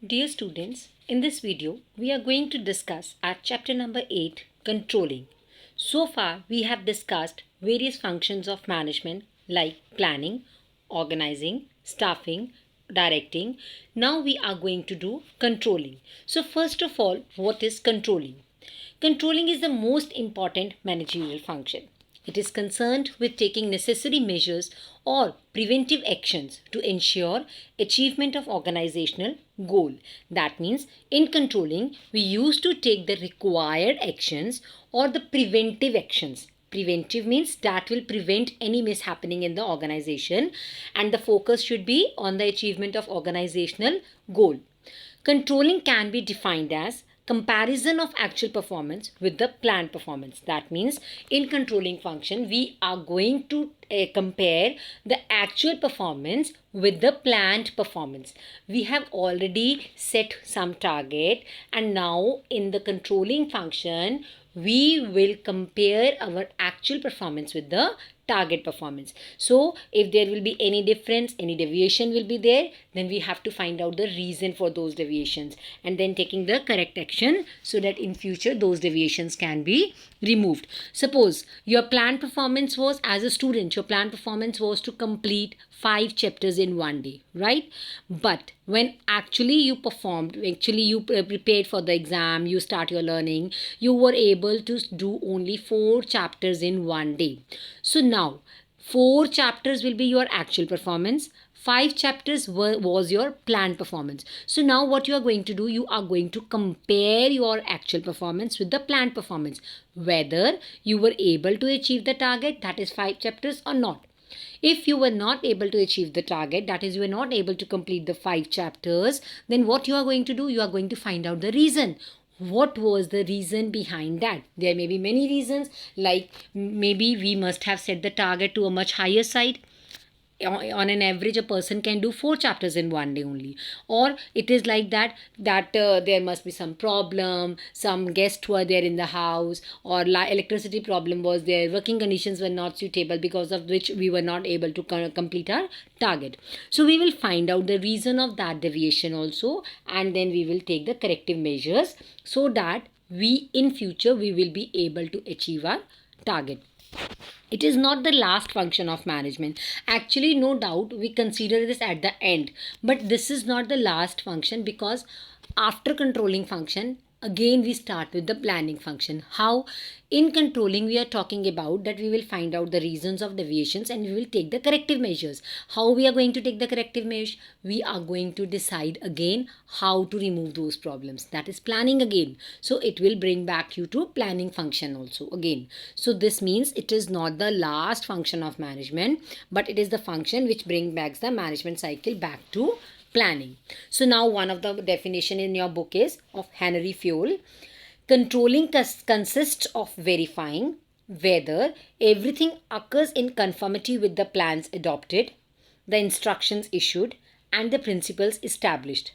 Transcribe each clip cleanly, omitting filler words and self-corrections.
Dear students, in this video, we are going to discuss our chapter number 8, Controlling. So far, we have discussed various functions of management like planning, organizing, staffing, directing. Now we are going to do controlling. So first of all, what is controlling? Controlling is the most important managerial function. It is concerned with taking necessary measures or preventive actions to ensure achievement of organizational goal. That means in controlling, we used to take the required actions or the preventive actions. Preventive means that will prevent any mishappening in the organization, and the focus should be on the achievement of organizational goal. Controlling can be defined as comparison of actual performance with the planned performance. That means in controlling function, we are going to compare the actual performance with the planned performance. We have already set some target, and now in the controlling function, we will compare our actual performance with the target performance. So if there will be any difference, any deviation will be there, then we have to find out the reason for those deviations and then taking the correct action so that in future those deviations can be removed. Suppose your planned performance was, as a student, your planned performance was to complete 5 chapters in one day, right? But when actually you performed, actually you prepared for the exam, you start your learning, you were able to do only 4 chapters in one day. So now 4 chapters will be your actual performance, 5 chapters was your planned performance. So now what you are going to do, you are going to compare your actual performance with the planned performance, whether you were able to achieve the target, that is 5 chapters, or not. If you were not able to achieve the target, that is you were not able to complete the 5 chapters, then what you are going to do, you are going to find out the reason. What was the reason behind that? There may be many reasons, like maybe we must have set the target to a much higher side. On an average, a person can do 4 chapters in one day only, or it is like that there must be some problem, some guests were there in the house, or electricity problem was there, working conditions were not suitable, because of which we were not able to complete our target. So we will find out the reason of that deviation also, and then we will take the corrective measures so that we in future we will be able to achieve our target. It is not the last function of management. Actually, no doubt we consider this at the end. But this is not the last function, because after controlling function, again we start with the planning function. How? In controlling, we are talking about that we will find out the reasons of deviations and we will take the corrective measures. How we are going to take the corrective measures? We are going to decide again how to remove those problems. That is planning again. So it will bring back you to planning function also again. So this means it is not the last function of management, but it is the function which brings back the management cycle back to planning. So now one of the definition in your book is of Henry Fayol. Controlling consists of verifying whether everything occurs in conformity with the plans adopted, the instructions issued, and the principles established.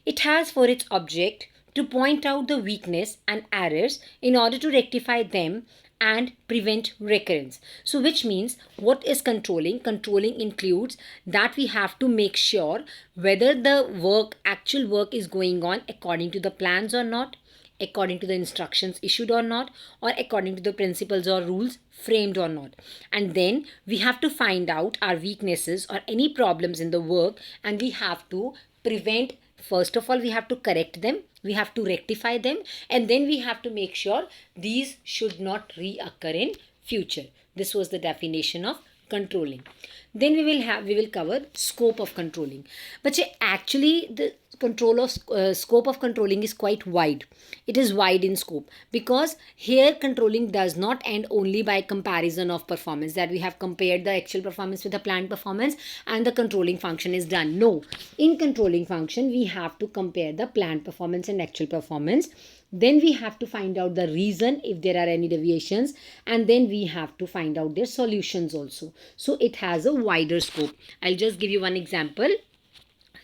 It has for its object to point out the weakness and errors in order to rectify them and prevent recurrence. So which means, what is controlling? Controlling includes that we have to make sure whether the actual work is going on according to the plans or not, according to the instructions issued or not, or according to the principles or rules framed or not. And then we have to find out our weaknesses or any problems in the work, and we have to prevent. First of all, we have to correct them, we have to rectify them, and then we have to make sure these should not reoccur in future. This was the definition of controlling. Then we will cover scope of controlling. But actually the scope of controlling is quite wide. It is wide in scope, because here controlling does not end only by comparison of performance, that we have compared the actual performance with the planned performance and the controlling function is done. No, in controlling function we have to compare the planned performance and actual performance. Then we have to find out the reason if there are any deviations, and then we have to find out their solutions also. So it has a wider scope. I'll just give you one example.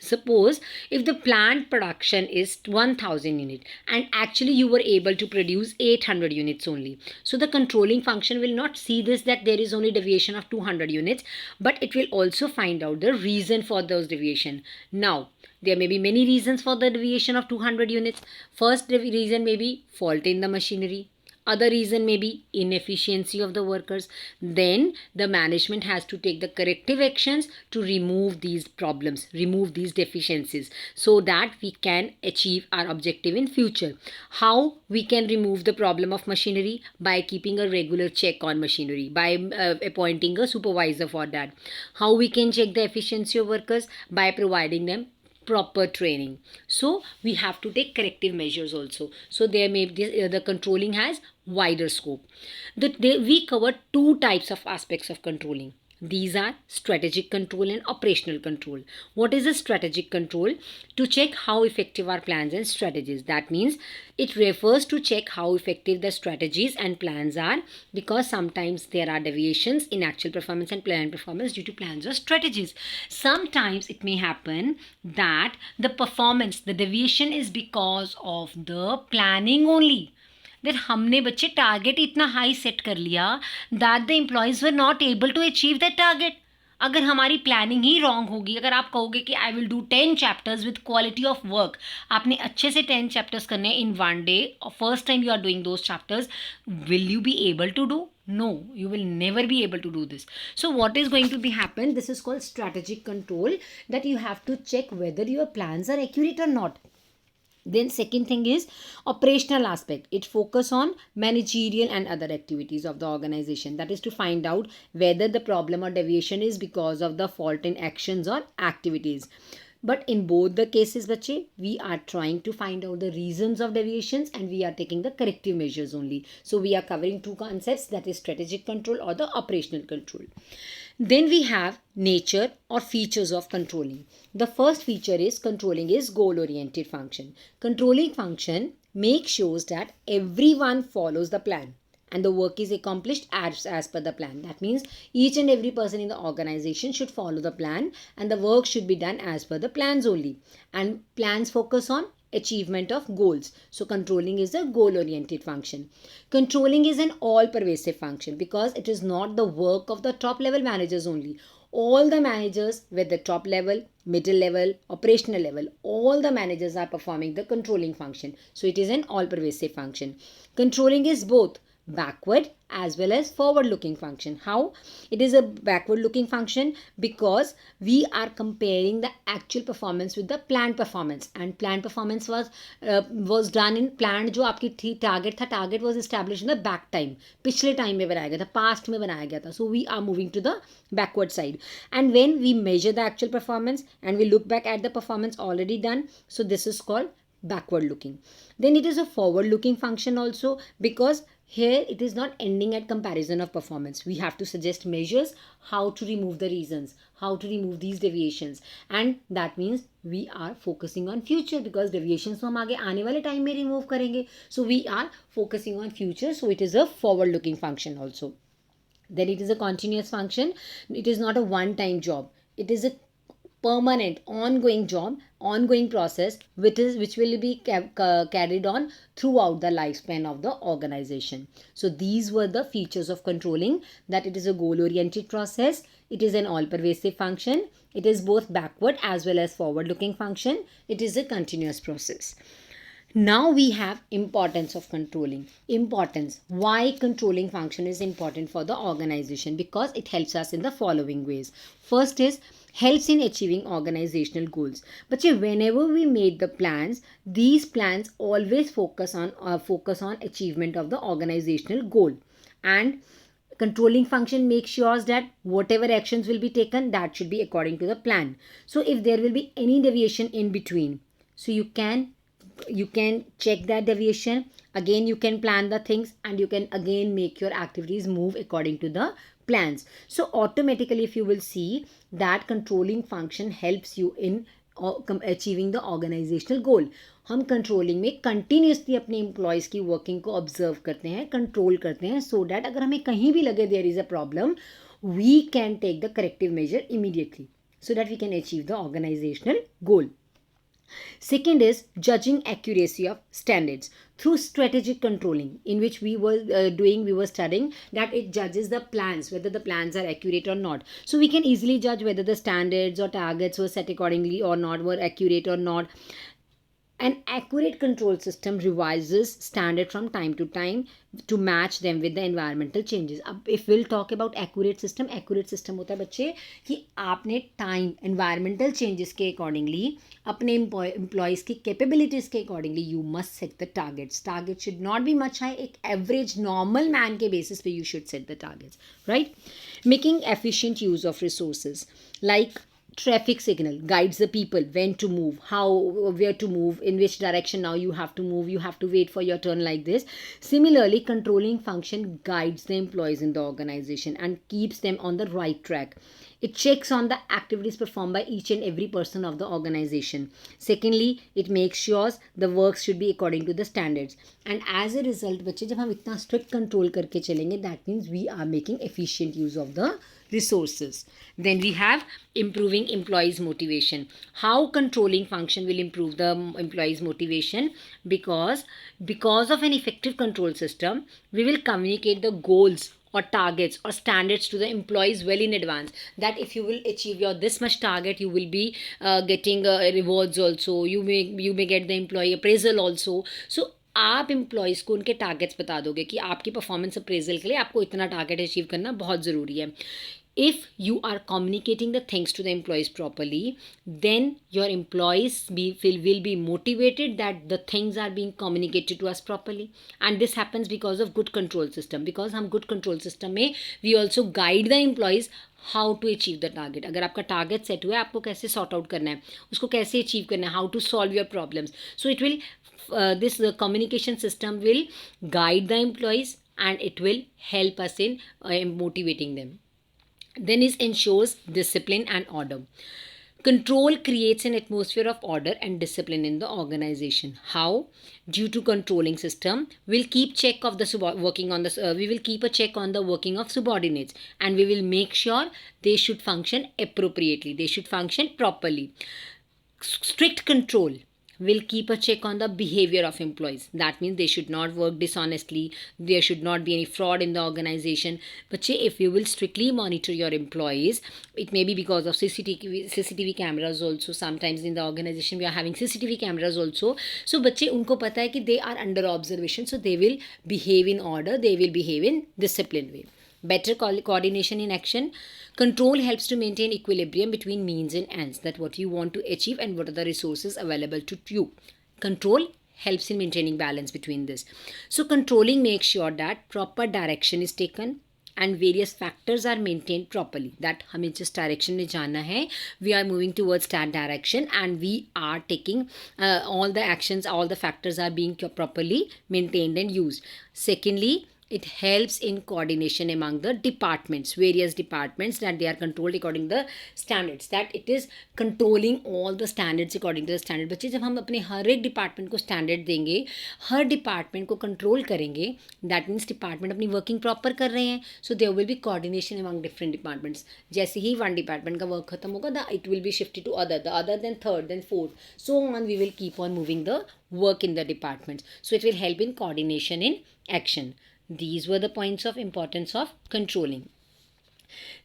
Suppose if the planned production is 1000 unit and actually you were able to produce 800 units only. So the controlling function will not see this that there is only deviation of 200 units, but it will also find out the reason for those deviation. Now, there may be many reasons for the deviation of 200 units. First reason may be fault in the machinery. Other reason may be inefficiency of the workers. Then the management has to take the corrective actions to remove these problems, remove these deficiencies, so that we can achieve our objective in future. How we can remove the problem of machinery? By keeping a regular check on machinery, by appointing a supervisor for that. How we can check the efficiency of workers? By providing them proper training. So we have to take corrective measures also. So there may be the controlling has wider scope. We cover two types of aspects of controlling. These are strategic control and operational control. What is a strategic control? To check how effective our plans and strategies. That means it refers to check how effective the strategies and plans are, because sometimes there are deviations in actual performance and plan performance due to plans or strategies. Sometimes it may happen that the performance, the deviation is because of the planning only. that हमने बच्चे target इतना high set कर लिया that the employees were not able to achieve that target. अगर हमारी planning ही wrong होगी, अगर आप कहोगे कि I will do 10 chapters with quality of work, आपने अच्छे से 10 चैप्टर्स करने हैं इन वन डे और first time you are doing those chapters, will you be able to do? No, you will never be able to do this. So what is going to be happen? This is called strategic control, that you have to check whether your plans are accurate or not. Then second thing is operational aspect. It focus on managerial and other activities of the organization. That is to find out whether the problem or deviation is because of the fault in actions or activities. But in both the cases, bache, we are trying to find out the reasons of deviations and we are taking the corrective measures only. So we are covering two concepts, that is strategic control or the operational control. Then we have nature or features of controlling. The first feature is controlling is goal-oriented function. Controlling function makes sure that everyone follows the plan and the work is accomplished as per the plan. That means each and every person in the organization should follow the plan and the work should be done as per the plans only. And plans focus on achievement of goals. So controlling is a goal-oriented function. Controlling is an all-pervasive function because it is not the work of the top-level managers only. All the managers with the top level, middle level, operational level, all the managers are performing the controlling function. So it is an all-pervasive function. Controlling is both backward as well as forward looking function. How? It is a backward looking function because we are comparing the actual performance with the planned performance, and planned performance was done in planned जो आपकी थी target था, target was established in the back time, पिछले time में बनाया गया था, past में बनाया गया था. So we are moving to the backward side, and when we measure the actual performance and we look back at the performance already done, so this is called backward looking. Then it is a forward looking function also because here it is not ending at comparison of performance. We have to suggest measures how to remove the reasons, how to remove these deviations, and that means we are focusing on future because deviations तो हम आगे आने वाले time में remove करेंगे. So we are focusing on future. So it is a forward looking function also. Then it is a continuous function. It is not a one time job. It is a permanent ongoing job, ongoing process which will be carried on throughout the lifespan of the organization. So these were the features of controlling, that it is a goal oriented process, it is an all pervasive function, it is both backward as well as forward looking function, it is a continuous process. Now we have importance of controlling. Importance. Why controlling function is important for the organization? Because it helps us in the following ways. First is helps in achieving organizational goals. But whenever we made the plans, these plans always focus on achievement of the organizational goal. And controlling function makes sure that whatever actions will be taken, that should be according to the plan. So if there will be any deviation in between, so you can check that deviation, again you can plan the things, and you can again make your activities move according to the plans. So automatically if you will see that controlling function helps you in achieving the organizational goal. हम controlling में continuously अपने employees की working को observe करते हैं, control करते हैं, so that अगर हमें कहीं भी लगे there is a problem, we can take the corrective measure immediately. so that we can achieve the organizational goal. Second is judging accuracy of standards through strategic controlling, in which we were studying that it judges the plans, whether the plans are accurate or not. So we can easily judge whether the standards or targets were set accordingly or not, were accurate or not. An accurate control system revises standard from time to time to match them with the environmental changes. अब if we'll talk about accurate system होता है बच्चे कि आपने time environmental changes के accordingly अपने employees की capabilities के accordingly you must set the targets. Target should not be much high. एक average normal man के basis पे you should set the targets, right? Making efficient use of resources like traffic signal guides the people when to move, where to move, in which direction now you have to move, you have to wait for your turn, like this. Similarly, controlling function guides the employees in the organization and keeps them on the right track. It checks on the activities performed by each and every person of the organization. Secondly, it makes sure the work should be according to the standards. And as a result, बच्चे जब हम इतना strict control करके चलेंगे, that means we are making efficient use of the resources. Then we have improving employees motivation. How controlling function will improve the employees motivation? Because of an effective control system, we will communicate the goals or targets or standards to the employees well in advance, that if you will achieve your this much target, you will be getting rewards also, you may get the employee appraisal also. So आप employees को उनके targets बता दोगे कि आपकी performance appraisal के लिए आपको इतना टारगेट अचीव करना बहुत ज़रूरी है. If you are communicating the things to the employees properly, then your employees will be motivated that the things are being communicated to us properly. And this happens because of good control system. Because हम good control system में we also guide the employees how to achieve the target. अगर आपका target set हुआ है, आपको कैसे sort out करना है, उसको कैसे achieve करना है, how to solve your problems. So it will this communication system will guide the employees and it will help us in motivating them. Then it ensures discipline and order. Control creates an atmosphere of order and discipline in the organization. How? Due to controlling system, we'll keep check of the we will keep a check on the working of subordinates, and we will make sure they should function appropriately. They should function properly. Strict control will keep a check on the behavior of employees. That means they should not work dishonestly. There should not be any fraud in the organization. But if you will strictly monitor your employees, it may be because of CCTV cameras also. Sometimes in the organization we are having CCTV cameras also. So बच्चे उनको पता है कि they are under observation. So they will behave in order. They will behave in disciplined way. Better coordination in action. Control helps to maintain equilibrium between means and ends, that what you want to achieve and what are the resources available to you. Control helps in maintaining balance between this. So controlling makes sure that proper direction is taken and various factors are maintained properly. That हमें जिस direction में जाना है, we are moving towards that direction and we are taking all the actions, all the factors are being properly maintained and used. Secondly, it helps in coordination among the departments, various departments, that they are controlled according to the standards, that it is controlling all the standards according to the standard. बच्चे जब हम अपने हर एक department को standard देंगे, हर department को control करेंगे, दैट मीन्स डिपार्टमेंट अपनी वर्किंग प्रॉपर कर रहे हैं. So there will be coordination among different departments. जैसे ही वन डिपार्टमेंट का वर्क खत्म होगा, it will be shifted to other, the other then third, then fourth, so on we will keep on moving the work in the departments. So it will help in coordination in action. These were the points of importance of controlling.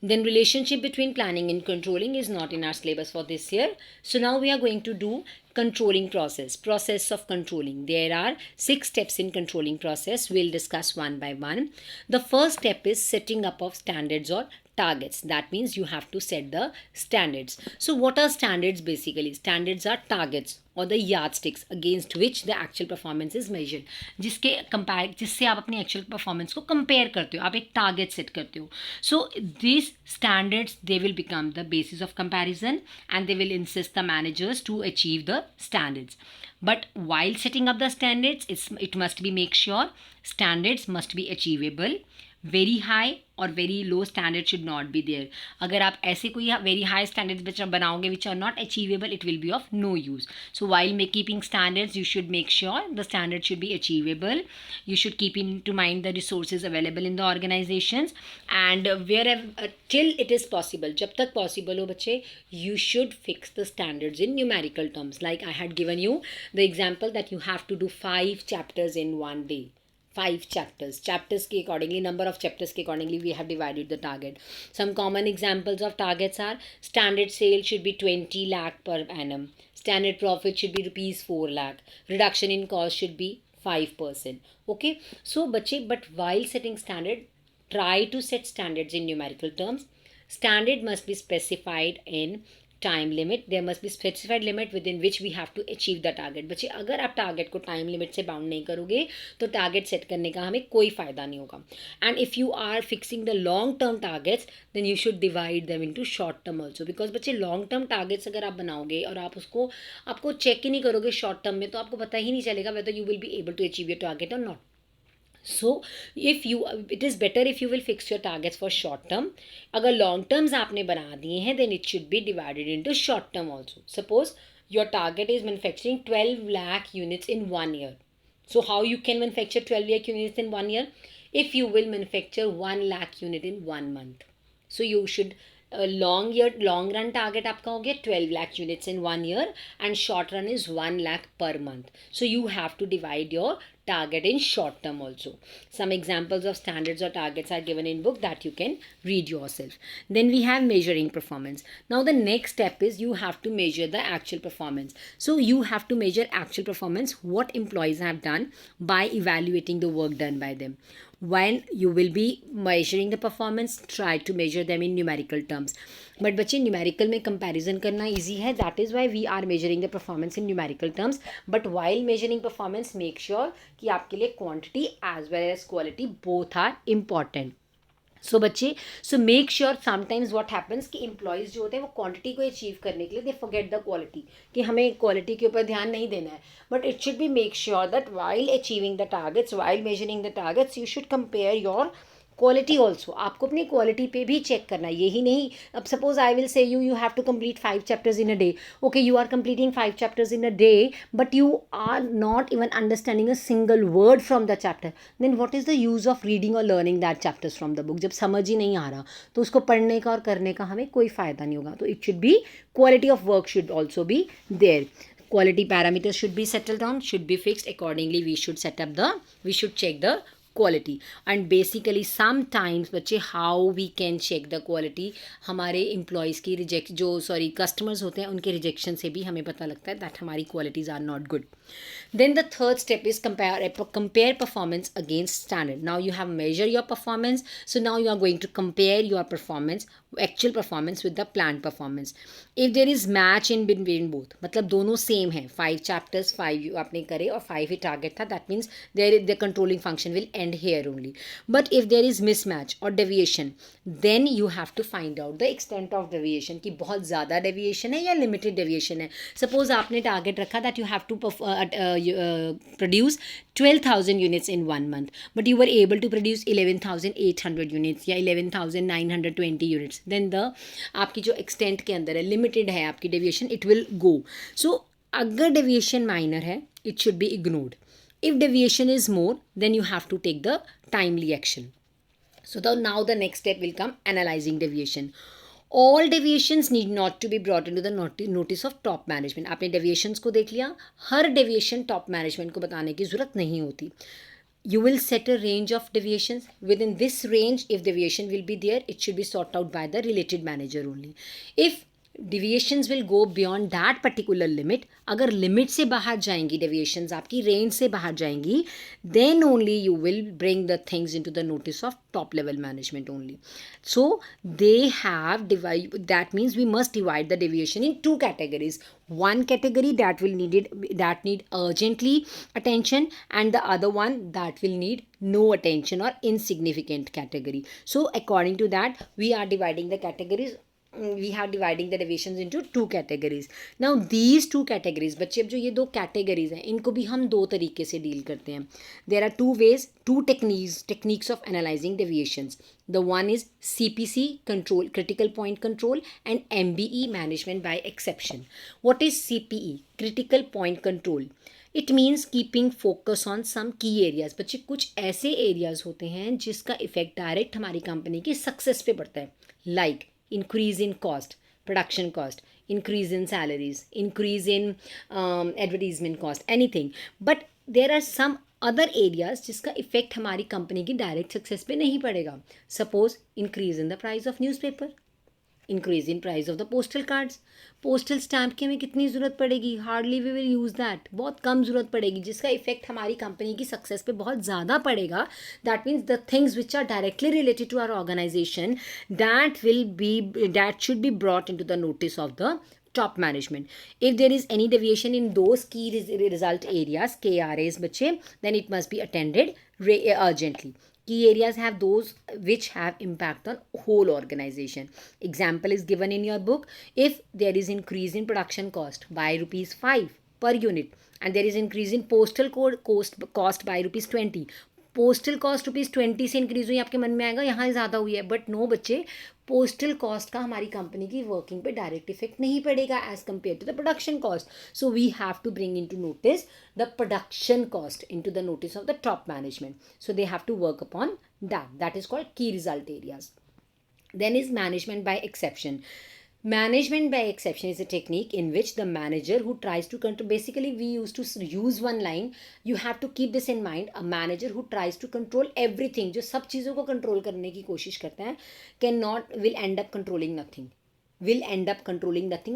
Then relationship between planning and controlling is not in our syllabus for this year. So now we are going to do controlling process of controlling. There are 6 steps in controlling process. We'll discuss one by one. The first step is setting up of standards or targets. That means you have to set the standards. So what are standards basically? Standards are targets or the yardsticks against which the actual performance is measured. जिससे आप अपनी actual performance को compare करते हो, आप एक target set करते हो. So these standards, they will become the basis of comparison and they will insist the managers to achieve the standards. But while setting up the standards, it must be make sure standards must be achievable, very high और very low standard should not be there. अगर आप ऐसे कोई very high standards बनाओगे which are not achievable, it will be of no use. So while keeping standards, you should make sure the standard should be achievable. You should keep into mind the resources available in the organizations, and wherever till it is possible, जब तक possible हो बच्चे, you should fix the standards in numerical terms. Like I had given you the example that you have to do 5 chapters in one day. 5 chapters के accordingly, number of chapters के accordingly we have divided the target. Some common examples of targets are: standard sale should be 20 lakh per annum, standard profit should be rupees 4 lakh, reduction in cost should be 5%. Okay, so बच्चे, but while setting standard, try to set standards in numerical terms. Standard must be specified in time limit. There must be specified limit within which we have to achieve the target. बच्चे, अगर आप target को time limit से bound नहीं करोगे तो target set करने का हमें कोई फ़ायदा नहीं होगा. And if you are fixing the long term targets, then you should divide them into short term also. Because बच्चे, लॉन्ग टर्म टारगेट्स अगर आप बनाओगे और आप आपको चेक ही नहीं करोगे शॉर्ट टर्म में, तो आपको पता ही नहीं चलेगा whether you will be able to achieve your target और not. So it is better if you will fix your targets for short term. अगर long terms आपने बना दिए हैं, then it should be divided into short term also. Suppose your target is manufacturing 12 lakh units in 1 year. So how you can manufacture 12 lakh units in 1 year? If you will manufacture 1 lakh unit in 1 month. So you should long run target आपका हो गया 12 lakh units in 1 year, and short run is 1 lakh per month. So you have to divide your target in short term also. Some examples of standards or targets are given in book that you can read yourself. Then we have measuring performance. Now the next step is you have to measure the actual performance. So you have to measure actual performance, what employees have done, by evaluating the work done by them. When you will be measuring the performance, try to measure them in numerical terms. But बच्चे, numerical में comparison करना easy है. That is why we are measuring the performance in numerical terms. But while measuring performance, make sure कि आपके लिए quantity as well as quality both are important. सो बच्चे, so make sure. Sometimes what happens कि employees जो होते हैं वो quantity को अचीव करने के लिए दे फॉरगेट द क्वालिटी, कि हमें क्वालिटी के ऊपर ध्यान नहीं देना है. But it should be make sure that while achieving the targets, while measuring the targets, you should compare your quality also. आपको अपनी क्वालिटी पे भी चेक करना है. यही नहीं, अब suppose I will say you have to complete 5 chapters in a day. Okay, you are completing 5 chapters in a day, but you are not even understanding a single word from the chapter. Then what is the use of reading और learning that chapters from the book. जब समझ ही नहीं आ रहा तो उसको पढ़ने का और करने का हमें कोई फ़ायदा नहीं होगा. तो it should be, quality of work should also be there. Quality parameters should be settled down, should be fixed accordingly. We should check the quality. And basically sometimes बच्चे, how we can check the quality, हमारे employees की customers होते हैं उनके rejection से भी हमें पता लगता है that हमारी qualities are not good. Then the third step is compare performance against standard. Now you have measured your performance, so now you are going to compare your performance, actual performance, with the planned performance. If there is match in between both, मतलब दोनों same है, 5 chapters 5 आपने करे और 5 ही target था, that means the controlling function will end here only. But if there is mismatch or deviation, then you have to find out the extent of deviation, कि बहुत ज़्यादा deviation है या limited deviation है. Suppose आपने target रखा that you have to produce 12,000 units in 1 month, but you were able to produce 11,800 units या 11,920 units, then आपकी जो extent के अंदर है, limited है आपकी deviation, it will go. So अगर deviation minor है, it should be ignored. If deviation is more, then you have to take the timely action. So now the next step will come, analyzing deviation. All deviations need not to be brought into the notice of top management. आपने deviations को देख लिया, हर deviation top management को बताने की ज़रूरत नहीं होती. You will set a range of deviations. Within this range, if deviation will be there, it should be sought out by the related manager only. If deviations will go beyond that particular limit, अगर limit से बाहर जाएंगी deviations, आपकी range से बाहर जाएंगी, then only you will bring the things into the notice of top level management only. So they have that means we must divide the deviation in 2 categories. One category that need urgently attention, and the other one that will need no attention or insignificant category. So according to that, we are dividing the categories we have dividing the deviations into two categories. Now these two categories, बच्चे अब जो ये दो categories हैं इनको भी हम दो तरीके से deal करते हैं. There are two ways, two techniques of analyzing deviations. The one is CPC, control, critical point control, and MBE, management by exception. What is CPE, critical point control? It means keeping focus on some key areas. बच्चे कुछ ऐसे areas होते हैं जिसका effect direct हमारी company की success पे पड़ता है. Like increase in cost, production cost, increase in salaries, increase in advertisement cost, anything. But there are some other areas जिसका इफेक्ट हमारी कंपनी की डायरेक्ट सक्सेस पे नहीं पड़ेगा. Suppose increase in the price of newspaper, increase in price of the postal cards. Postal stamp की हमें कितनी ज़रूरत पड़ेगी? Hardly we will use that. बहुत कम ज़रूरत पड़ेगी, जिसका इफेक्ट हमारी कंपनी की सक्सेस पे बहुत ज़्यादा पड़ेगा. That means the things which are directly related to our organisation, that should be brought in to the notice of the top management. If there is any deviation in those key result areas, KRAs बच्चे, then it must be attended urgently. Key areas have those which have impact on whole organization. Example is given in your book. If there is increase in production cost by ₹5 per unit and there is increase in postal cost by ₹20, postal cost ₹20 से increase हुई, आपके मन में आएगा यहाँ ज़्यादा हुई है. बट नो बच्चे, पोस्टल कॉस्ट का हमारी कंपनी की वर्किंग पे डायरेक्ट इफेक्ट नहीं पड़ेगा as compare to the production cost. So we have to bring in to notice the production cost in to the notice of the top management. So they have to work upon that is called key result areas. Then is management by exception. Management by exception is a technique in which the manager who tries to control, basically we used to use one line, you have to keep this in mind, a manager who tries to control everything, जो सब चीज़ों को control करने की कोशिश करता है, will end up controlling nothing.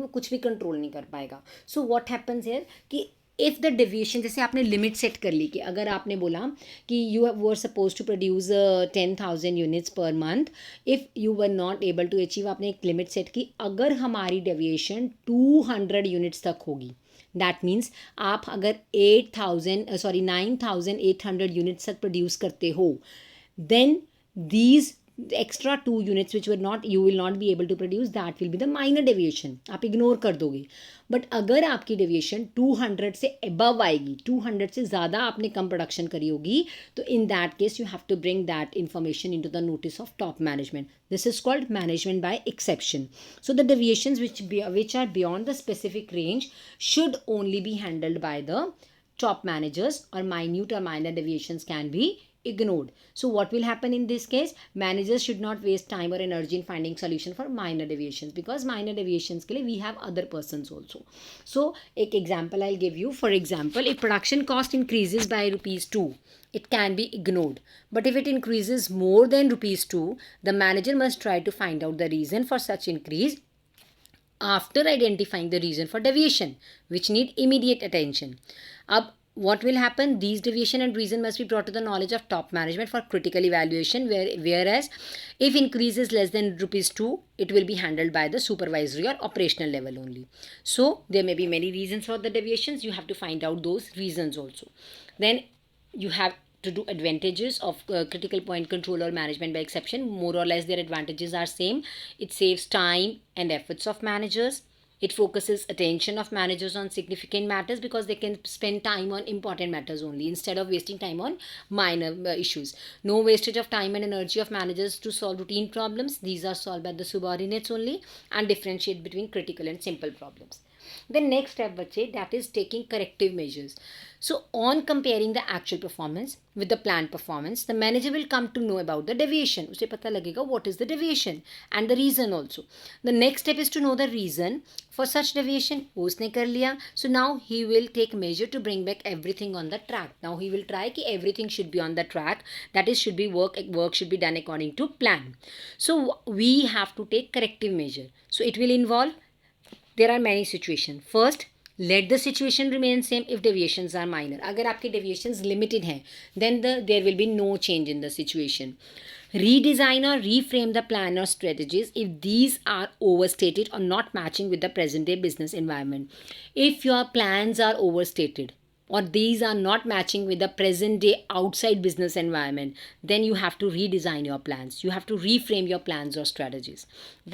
वो कुछ भी कंट्रोल नहीं कर पाएगा. सो वॉट हैपन्स हियर कि इफ़ द डेविएशन, जैसे आपने लिमिट सेट कर ली कि अगर आपने बोला कि you were supposed to produce 10,000 units per month, if you were not able to achieve, आपने एक लिमिट सेट की, अगर हमारी डेविएशन 200 यूनिट्स तक होगी, दैट मीन्स आप अगर 9,800 यूनिट्स तक प्रोड्यूस करते हो, then these extra 2 units which you will not be able to produce, that will be the minor deviation. आप इग्नोर कर दोगे. बट अगर आपकी डेविएशन 200 से अबव आएगी, 200 से ज़्यादा आपने कम प्रोडक्शन करी होगी, तो in that case you have to bring that information in to the notice of top management. This is called management by exception. So the deviations which are beyond the specific range should only be handled by the top managers, or minute or minor deviations can be ignored. So what will happen in this case? Managers should not waste time or energy in finding solution for minor deviations, because minor deviations के लिए we have other persons also. So एक example I'll give you. For example, if production cost increases by ₹2, it can be ignored. But if it increases more than ₹2, the manager must try to find out the reason for such increase after identifying the reason for deviation, which need immediate attention. अब what will happen? These deviation and reason must be brought to the knowledge of top management for critical evaluation, whereas if increase is less than ₹2, it will be handled by the supervisory or operational level only. So there may be many reasons for the deviations. You have to find out those reasons also. Then you have to do advantages of critical point control or management by exception. More or less their advantages are same. It saves time and efforts of managers. It focuses attention of managers on significant matters, because they can spend time on important matters only instead of wasting time on minor issues. No wastage of time and energy of managers to solve routine problems. These are solved by the subordinates only, and differentiate between critical and simple problems. The next step, बच्चे, that is taking corrective measures. So on comparing the actual performance with the planned performance, the manager will come to know about the deviation. उसे पता लगेगा what is the deviation and the reason also. The next step is to know the reason for such deviation. वो उसने कर लिया. So now he will take measure to bring back everything on the track. Now he will try कि everything should be on the track. That is, should be work should be done according to plan. So we have to take corrective measure. So it will involve, there are many situations. First, let the situation remain same if deviations are minor. अगर आपके deviations limited हैं, then there will be no change in the situation. Redesign or reframe the plan or strategies if these are overstated or not matching with the present day business environment. If your plans are overstated, or these are not matching with the present day outside business environment, then you have to redesign your plans. You have to reframe your plans or strategies.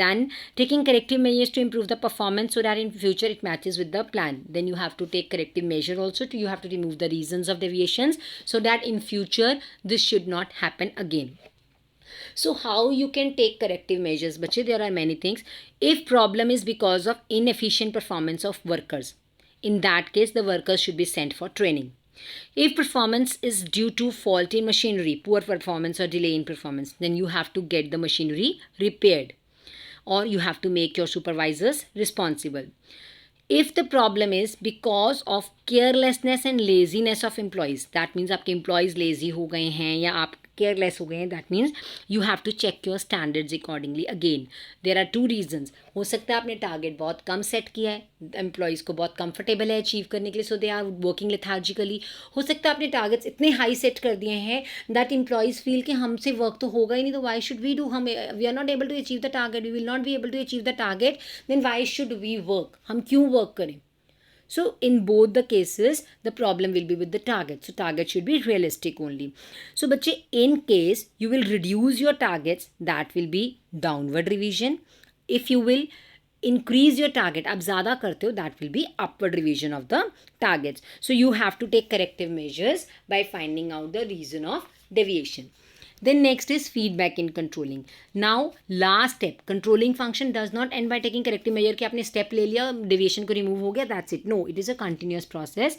Then taking corrective measures to improve the performance so that in future it matches with the plan. Then you have to take corrective measure also you have to remove the reasons of deviations so that in future this should not happen again. So how you can take corrective measures? Bache, there are many things. If problem is because of inefficient performance of workers, in that case the workers should be sent for training. If performance is due to fault in machinery, poor performance or delay in performance, then you have to get the machinery repaired or you have to make your supervisors responsible. If the problem is because of carelessness and laziness of employees, that means आपके employees lazy हो गए हैं या आप careless हो गए हैं, that means you have to check your standards accordingly. Again, there are two reasons. हो सकता है आपने टारगेट बहुत कम सेट किया है, एम्प्लॉयज़ को बहुत कंफर्टेबल है अचीव करने के लिए, सो दे आर वर्किंग लेथार्जिकली. हो सकता है आपने टारगेट्स इतने हाई सेट कर दिए हैं दैट एम्प्लॉयज़ फील कि हमसे वर्क तो होगा ही नहीं, तो वाई शुड वी डू, हम we are not able to achieve the target, we will not be able to achieve the target, then why should we work, हम क्यों वर्क करें. So in both the cases, the problem will be with the target. So target should be realistic only. So बच्चे, in case you will reduce your targets, that will be downward revision. If you will increase your target, आप ज़्यादा करते हो, that will be upward revision of the targets. So you have to take corrective measures by finding out the reason of deviation. Then next is feedback in controlling. Now last step, controlling function does not end by taking corrective measure कि आपने step ले लिया, deviation को remove हो गया, that's it. No, it is a continuous process.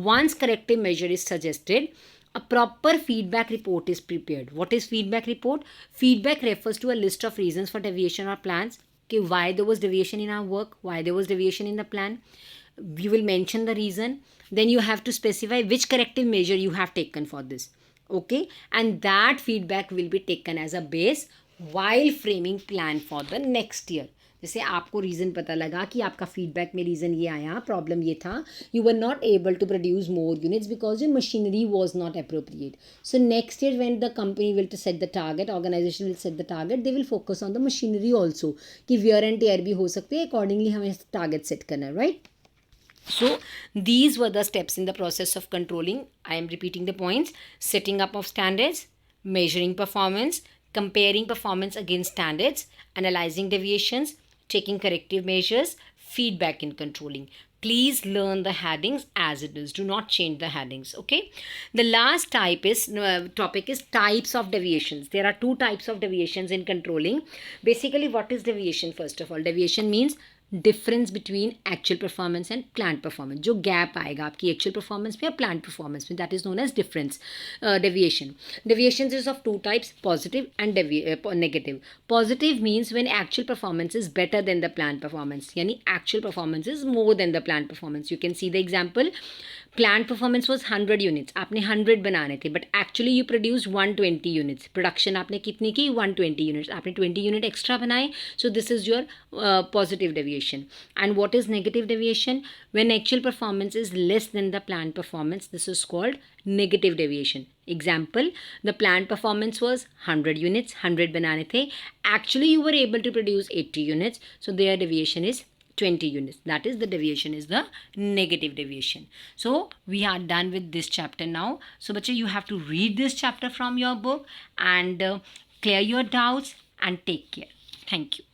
Once corrective measure is suggested, a proper feedback report is prepared. What is feedback report? Feedback refers to a list of reasons for deviation or plans. Okay, why there was deviation in our work, why there was deviation in the plan. You will mention the reason. Then you have to specify which corrective measure you have taken for this. Okay, and that feedback will be taken as a base while framing plan for the next year. जैसे आपको reason पता लगा कि आपका feedback में reason ये आया, problem ये था, you were not able to produce more units because your machinery was not appropriate. So next year when the company will set the target, organisation will set the target, they will focus on the machinery also कि wear and tear भी हो सकते हैं, accordingly हमें target set करना है, right. So these were the steps in the process of controlling. I am repeating the points: setting up of standards, measuring performance, comparing performance against standards, analyzing deviations, taking corrective measures, feedback in controlling. Please learn the headings as it is. Do not change the headings. Okay. The last topic is types of deviations. There are two types of deviations in controlling. Basically, what is deviation? First of all, deviation means difference between actual performance and plan performance. जो gap आएगा आपकी actual performance में या plan performance में, that is known as difference deviation. Deviation is of two types, positive and negative. Positive means when actual performance is better than the plan performance, यानी actual performance is more than the plan performance. You can see the example. Plan performance was 100 units, आपने 100 बनाने थे, but actually you produce 120 units. Production आपने कितनी की? 120 units. आपने 20 unit extra बनाए. So this is your positive deviation. And what is negative deviation? When actual performance is less than the plan performance, this is called negative deviation. Example, the plan performance was 100 units, 100 बनाने थे, actually you were able to produce 80 units, so their deviation is 20 units. That is the deviation is the negative deviation. So we are done with this chapter now. So bache, you have to read this chapter from your book and clear your doubts and take care. Thank you.